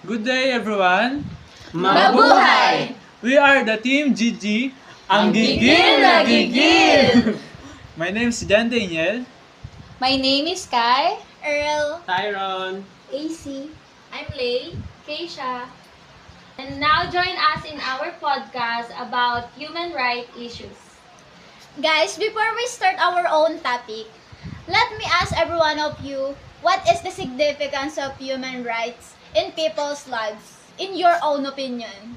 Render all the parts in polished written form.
Good day everyone! Mabuhay! We are the Team GG, ang Gigil na Gigil! My name is Jan Daniel. My name is Kai. Earl, Tyron. AC. I'm Lay. Keisha. And now join us in our podcast about human rights issues. Guys, before we start our own topic, let me ask every one of you, what is the significance of human rights in people's lives, in your own opinion?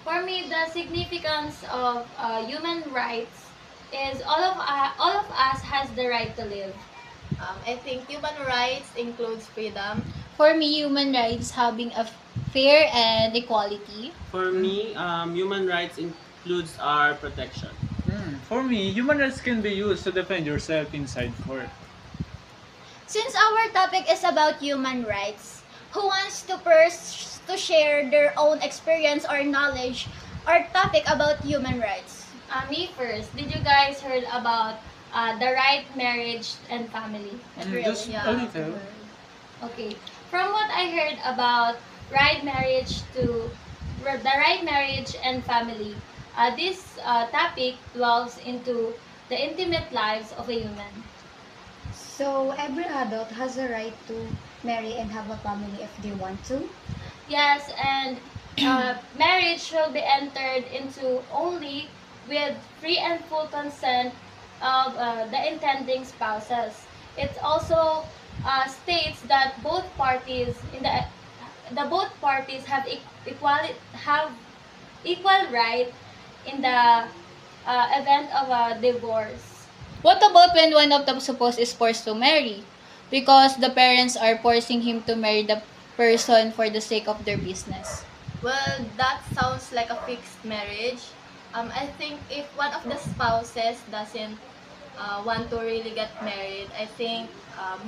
For me, the significance of human rights is all of us has the right to live. I think human rights includes freedom. For me, human rights having a fair and equality. For me, human rights includes our protection. For me, human rights can be used to defend yourself inside court. Since our topic is about human rights, who wants to first to share their own experience or knowledge or topic about human rights? Me first. Did you guys heard about the right marriage and family? Just a little. Okay. From what I heard about the right marriage and family, this topic dwells into the intimate lives of a human. So, every adult has a right to marry and have a family if they want to? Yes, and marriage will be entered into only with free and full consent of the intending spouses. It also states that both parties have equal right in the event of a divorce. What about when one of the spouse is forced to marry? Because the parents are forcing him to marry the person for the sake of their business. Well, that sounds like a fixed marriage. I think if one of the spouses doesn't want to really get married, I think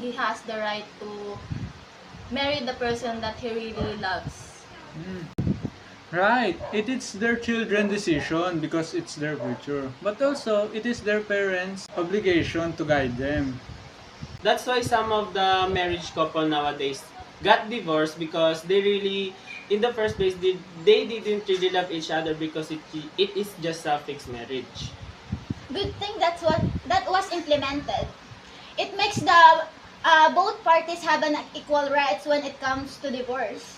he has the right to marry the person that he really loves. Right, it is their children's decision because it's their future. But also, it is their parents' obligation to guide them. That's why some of the marriage couple nowadays got divorced because they really, in the first place, they didn't really love each other because it is just a fixed marriage. Good thing that was implemented. It makes the both parties have an equal rights when it comes to divorce.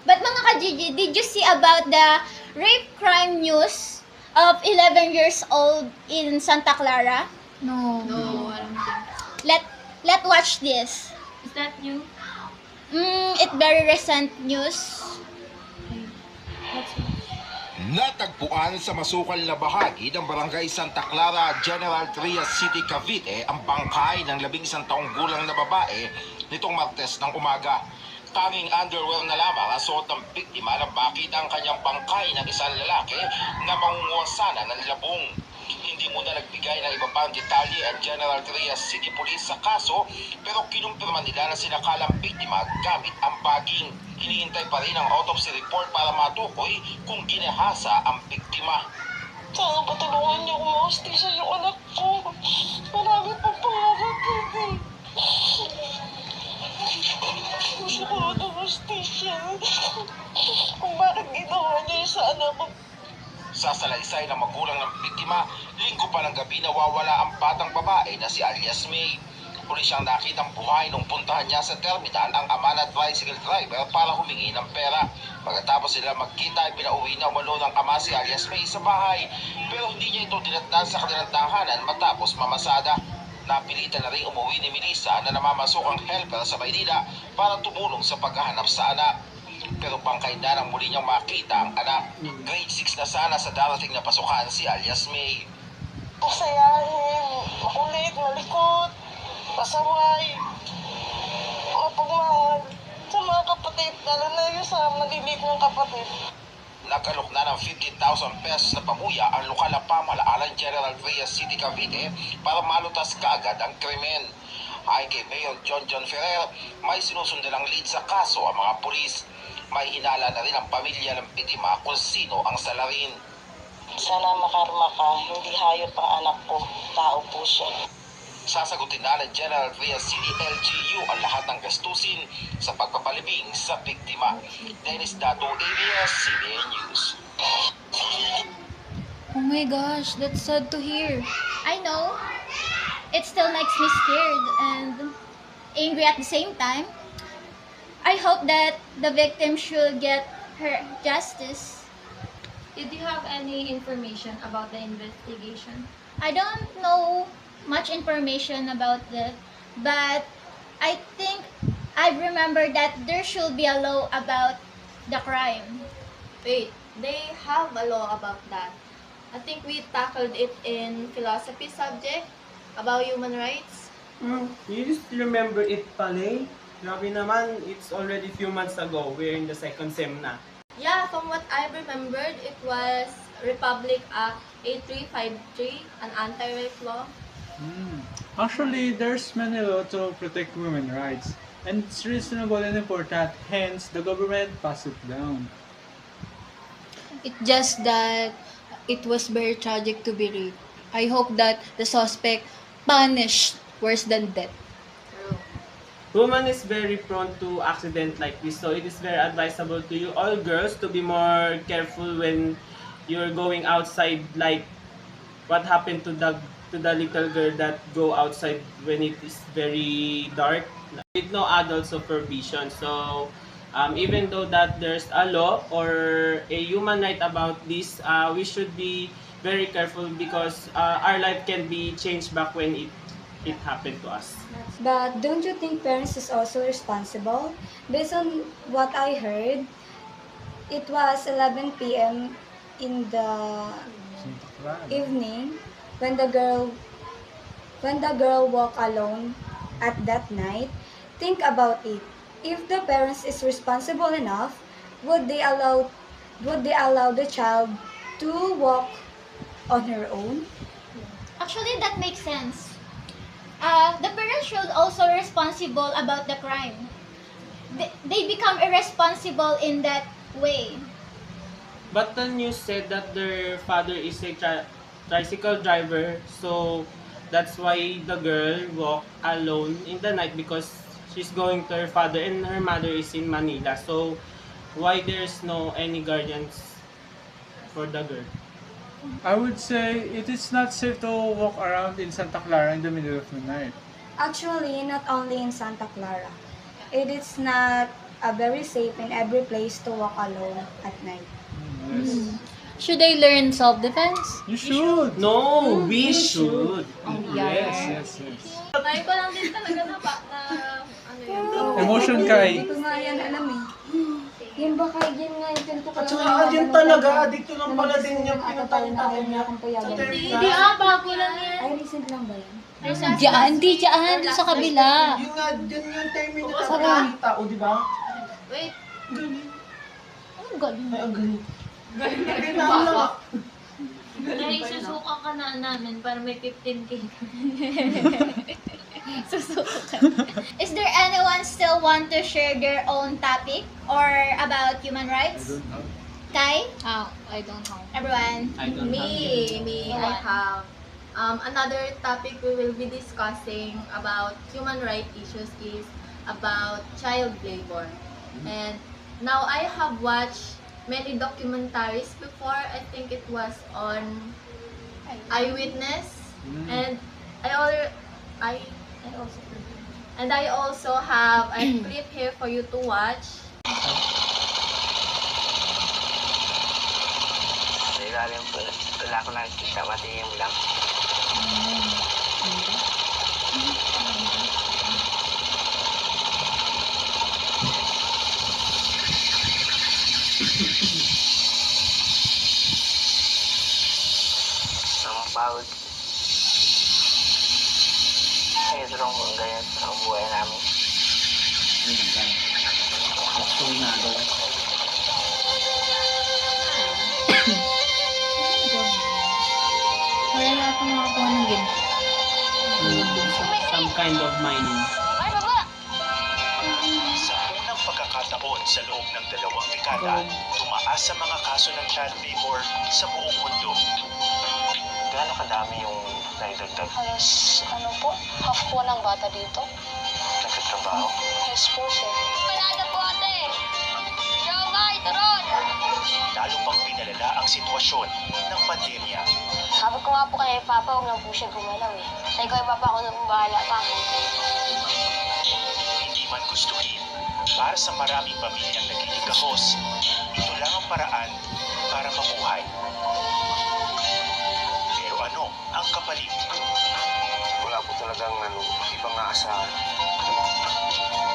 But mga ka-Gigi, did you see about the rape crime news of 11 years old in Santa Clara? No. No, I don't think. Let watch this. Is that you? It very recent news. Natagpuan sa masukal na bahagi ng Barangay Santa Clara, General Trias City, Cavite ang bangkay ng 11 taong gulang na babae nitong Martes ng umaga. Tanging underwear na lamang ang suot ng biktima na makita ang kanyang bangkay ng isang lalaki na mangunguha sana ng labong. Hindi muna nagbigay ng iba pang detalye ang General Trias City Police sa kaso pero kinumpirma nila na sinakalang biktima gamit ang baging. Hinihintay pa rin ang autopsy report para matukoy kung ginahasa ang biktima. Sana patulungan niyo kung mahustisya yung anak ko. Marami pang pangarap, baby. Gusto ko ng hustisya. Kung bakit ginawa niya yung sa anak ko. Sa salaysay ng magulang ng biktima, linggo pa ng gabi nawawala ang batang babae na si alias May. Huli siyang nakitang buhay nung puntahan niya sa terminal ang ama na tricycle driver para humingi ng pera. Pagkatapos sila magkita ay pinauwi na umano ng ama si alias May sa bahay. Pero hindi niya ito dinatnan sa kanilang tahanan matapos mamasada. Napilitan na rin umuwi ni Melissa na namamasok ang helper sa Maynila para tumulong sa paghahanap sa anak. Pero bangkay na nang muli niyang makita ang anak. Grade 6 na sana sa darating na pasukan si alias May. Pasayahin, makulit, malikot, pasaway, mapagmahal sa mga kapatid, lalo na yung sa maliliit ng kapatid. Nagkalok na ng 15,000 pesos na pamuya ang lokal na pamahalaan General Trias City, Cavite para malutas kaagad ang krimen. Ayon kay Mayor John Ferrer, may sinusundalang lead sa kaso ang mga pulis. May hinala na rin ang pamilya ng biktima kung sino ang salarin. Sana makarma ka, hindi hayop ang anak ko, tao po siya. Sasagutin na ng General Trias City LGU ang lahat ng gastusin sa pagpapalibing sa biktima. Dennis Dato, ABS-CBN News. Oh my gosh, that's sad to hear. I know. It still makes me scared and angry at the same time. I hope that the victim should get her justice. Did you have any information about the investigation? I don't know much information about that, but I think I remember that there should be a law about the crime. Wait, they have a law about that. I think we tackled it in philosophy subject about human rights. You just remember it pala. Grabe naman, it's already few months ago. We're in the second sem na. Yeah, from what I remembered, it was Republic Act 8353, an anti-rape law. Actually, there's many laws to protect women's rights, and it's reasonable and important. Hence, the government passed it down. It's just that it was very tragic to be raped. I hope that the suspect punished worse than death. Woman is very prone to accident like this, so it is very advisable to you all girls to be more careful when you're going outside, like what happened to the little girl that go outside when it is very dark with no adult supervision. So even though that there's a law or a human right about this, we should be very careful because our life can be changed back when it happened to us. But don't you think parents is also responsible? Based on what I heard, it was 11 p.m. in the evening when the girl walked alone at that night. Think about it. If the parents is responsible enough, would they allow the child to walk on her own? Actually, that makes sense. The parents should also responsible about the crime. They become irresponsible in that way. But the news said that their father is a tricycle driver, so that's why the girl walked alone in the night because she's going to her father and her mother is in Manila. So why there's no any guardians for the girl? I would say it is not safe to walk around in Santa Clara in the middle of the night. Actually, not only in Santa Clara. It is not very safe in every place to walk alone at night. Yes. Should I learn self-defense? You should. No, we should. Yes. Ngayon ko lang din talaga na ano yun. Emotion kay. Hindi ko nga yan alam eh. Yan ba kay yan nga yung ganito ko At lang saka nalaman yan na talaga, talaga dito lang na pala nag-gusto din yung ng ata tayo na pinatayin ayaw niya akong payagan. Sa term Hindi bago lang yan. Ay, recent lang ba yan? Diyan, di dyan, doon sa kabila. Yun nga, dyan yung timing na Saan? nakakita, o di ba? Wait, Ang galing. Ay, ang galing. Galing na. Kaya isusuka ka na namin para may 15K. Is there anyone still want to share their own topic or about human rights? Kai? I don't know. Everyone? I don't have me, I have. Another topic we will be discussing about human rights issues is about child labor. And now I have watched many documentaries before. I think it was on Eyewitness, and I also have a clip here for you to watch. Ilalim po. Wala ko nakikita, mati yung lang. Ang pagod. Ay, ito lang kung ganyan ang buhay namin. Wala na akong makakuha ng game. Some kind of mining. Sa unang pagkakataon sa loob ng 2 dekada, tumaas sa mga kaso ng child labor sa buong mundo. Gaano kadami yung na idagdag? Halos, ano po, half po ng bata dito. Nagtatrabaho? Yes po, sir. Panada po ate! Siomay, turon! Lalo pang pinalala ang sitwasyon ng pandemya. Sabi ko nga po kay Papa, huwag lang po siya gumalaw eh. Sabi ko kay Papa, ako na pong bahala pa. Hindi man gustuhin, para sa maraming pamilyang nagigigahos, ito lang ang paraan para mabuhay. Pero ano ang kapalit? Wala po talagang ibang aasahan.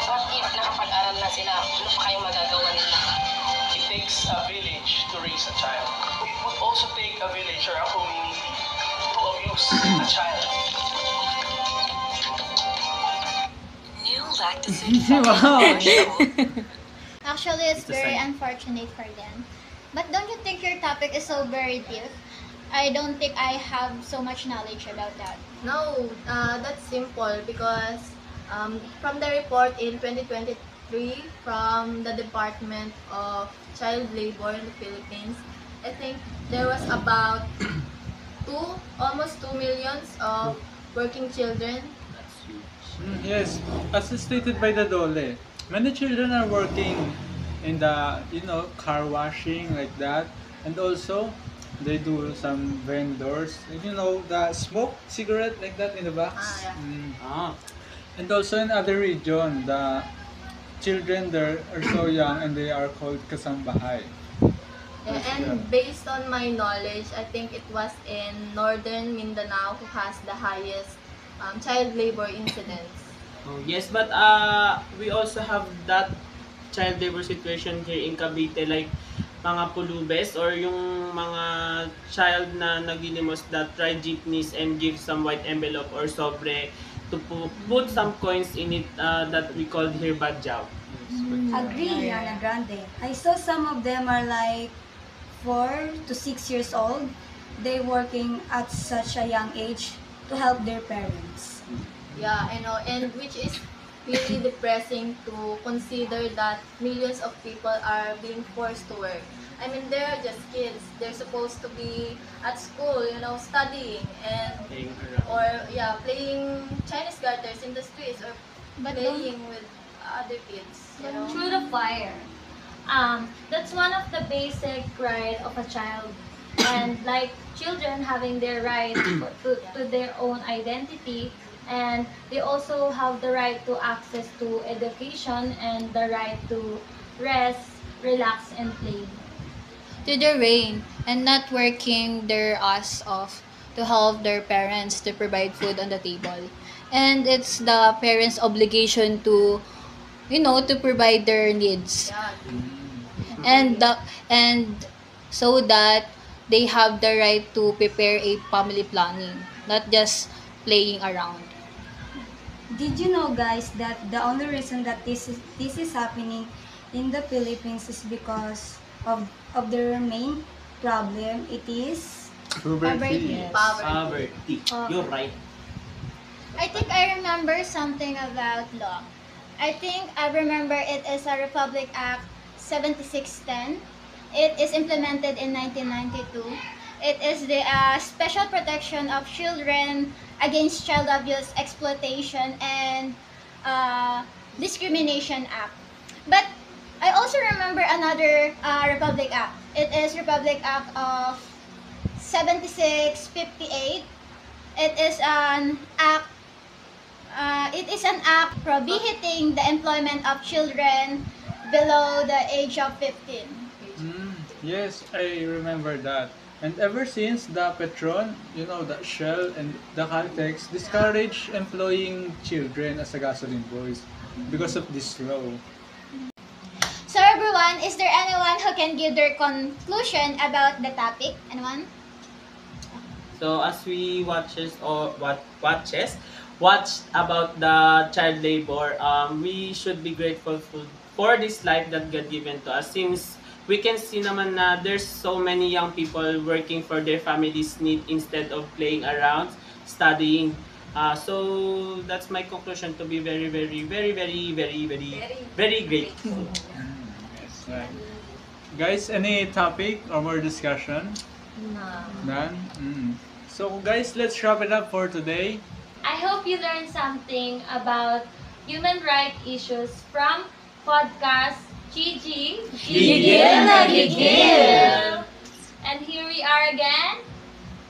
Bakit nakapag-aral na sila? Ano pa kayong magagawa nila? It takes a village to raise a child. It would also take a village or a community to abuse a child. New Lactacid Wow. Actually, it's It's a very sign. unfortunate for them. But don't you think your topic is so very deep? I don't think I have so much knowledge about that. No, that's simple because from the report in 2023 from the Department of Child Labor in the Philippines, I think there was about almost 2 millions of working children. Yes, as stated by the Dole, many children are working in the, car washing like that. And also, they do some vendors, the smoke cigarette like that in the box. Yeah. Ah, And also in other region, the children there are so young and they are called kasambahay. And based on my knowledge, I think it was in northern Mindanao who has the highest child labor incidents. oh, yes, but we also have that child labor situation here in Cavite, like mga pulubes or yung mga child na nagilimos that ride jeepneys and give some white envelope or sobre to put some coins in it that we call here badjaw. Agree, Yana Grande. I saw some of them are like 4 to 6 years old. They working at such a young age to help their parents. Yeah, I know, and which is really depressing to consider that millions of people are being forced to work. I mean, they're just kids. They're supposed to be at school, studying and Playing around. or playing Chinese garters in the streets or But playing with other kids. Through the fire. That's one of the basic right of a child. And like children having their right to their own identity, and they also have the right to access to education and the right to rest, relax, and play. To the rain and not working their ass off to help their parents to provide food on the table. And it's the parents' obligation to, to provide their needs. Yeah. And so that they have the right to prepare a family planning, not just playing around. Did you know, guys, that the only reason that this is happening in the Philippines is because of their main problem? It is Puberty. Poverty. You're right. I think I remember something about law. I think I remember it is a Republic Act 7610. It is implemented in 1992. It is the Special Protection of Children Against Child Abuse, Exploitation, and Discrimination Act. But I also remember another Republic Act. It is Republic Act of 7658. It is an act prohibiting the employment of children below the age of 15. Yes, I remember that. And ever since the Petron, the Shell and the Caltex discourage employing children as a gasoline boys because of this law. So everyone, is there anyone who can give their conclusion about the topic? Anyone? So as we watch about the child labor, we should be grateful for this life that God given to us, since we can see naman na there's so many young people working for their family's need instead of playing around, studying. So that's my conclusion, to be very, very, very, very, very, very, very grateful. Yes, right. Guys, any topic or more discussion? No. None? So guys, let's wrap it up for today. I hope you learned something about human rights issues from podcast Gigi. Gigil na gigil! And here we are again.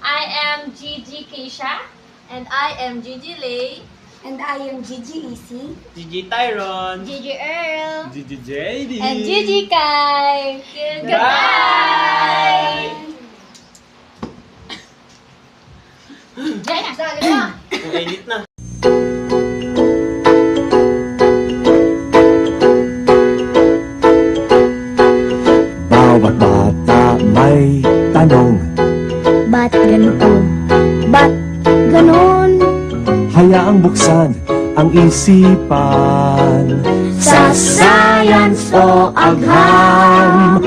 I am Gigi Keisha. And I am Gigi Lay. And I am Gigi Easy. Gigi Tyron. Gigi Earl. Gigi JD. And Gigi Kai. Goodbye! Diyan na. Sorry na. Edit na. Bawat bata may tanong, Ba't ganito? Ba't ganon? hayaang buksan ang isipan. Sa science o agham,